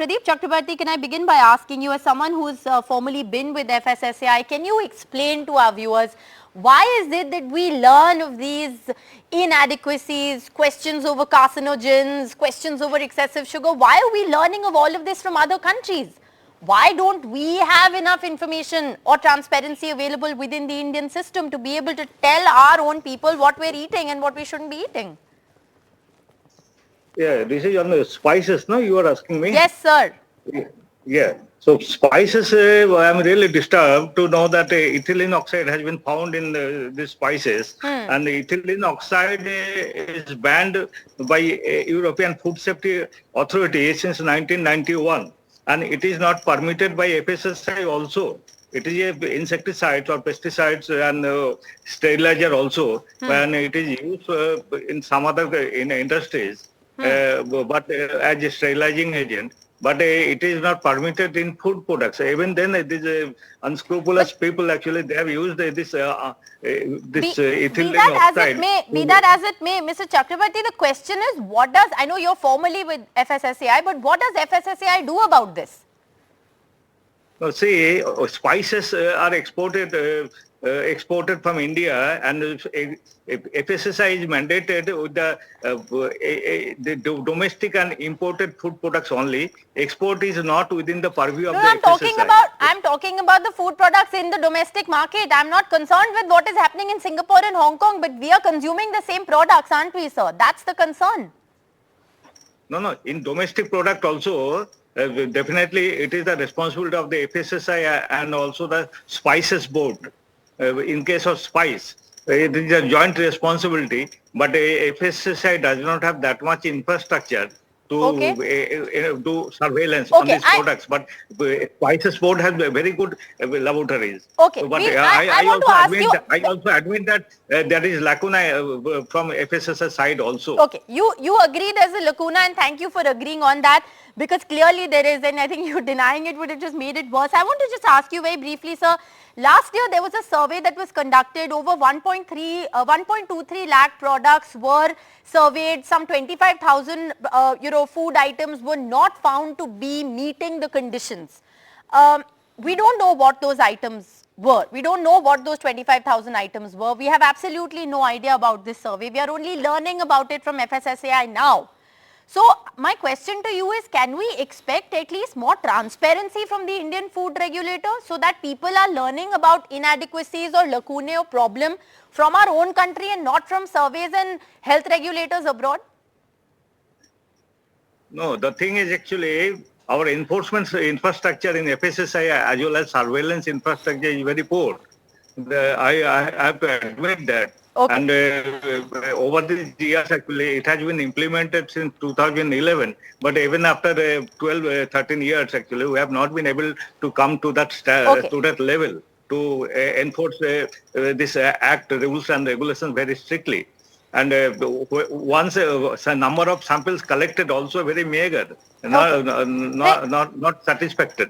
Pradip Chakraborty, can I begin by asking you, as someone who's formerly been with FSSAI, can you explain to our viewers why is it that we learn of these inadequacies, questions over carcinogens, questions over excessive sugar? Why are we learning of all of this from other countries? Why don't we have enough information or transparency available within the Indian system to be able to tell our own people what we're eating and what we shouldn't be eating? Yeah, this is on the spices, no? You are asking me? Yes, sir. Yeah. So spices, I'm really disturbed to know that ethylene oxide has been found in these spices, and the ethylene oxide is banned by European Food Safety Authority since 1991, and it is not permitted by FSSAI also. It is insecticides or pesticides and sterilizer also, when it is used in some other industries. But as a sterilizing agent, but it is not permitted in food products. Even then, these unscrupulous people actually they have used this ethylene oxide. Be that as it may, Mr. Chakraborty, the question is, what does, I know you're formally with FSSAI, but what does FSSAI do about this? No, see, spices are exported from India, and FSSAI is mandated with the domestic and imported food products only. Export is not within the purview of the FSSAI. I'm talking about the food products in the domestic market. I'm not concerned with what is happening in Singapore and Hong Kong, but we are consuming the same products, aren't we, sir? That's the concern. No. In domestic product also, definitely it is the responsibility of the FSSAI and also the Spices Board. In case of spice, it is a joint responsibility, but FSSAI does not have that much infrastructure to do surveillance on these products. But Spices Board has very good laboratories. Okay. But I also admit that there is lacuna from FSSAI side also. Okay. You agree there's a lacuna, and thank you for agreeing on that, because clearly there is, and I think you denying it would have just made it worse. I want to just ask you very briefly, sir. Last year, there was a survey that was conducted. Over 1.23 lakh products were surveyed. Some 25,000 food items were not found to be meeting the conditions. We don't know what those items were. We don't know what those 25,000 items were. We have absolutely no idea about this survey. We are only learning about it from FSSAI now. So my question to you is, can we expect at least more transparency from the Indian food regulator so that people are learning about inadequacies or lacunae or problem from our own country and not from surveys and health regulators abroad? No, the thing is actually our enforcement infrastructure in FSSAI as well as surveillance infrastructure is very poor. I have to admit that. Okay. And over these years, actually, it has been implemented since 2011. But even after 12, 13 years, actually, we have not been able to come to that to that level to enforce this act, rules and regulations very strictly. And once a number of samples collected also very meager, not satisfactory.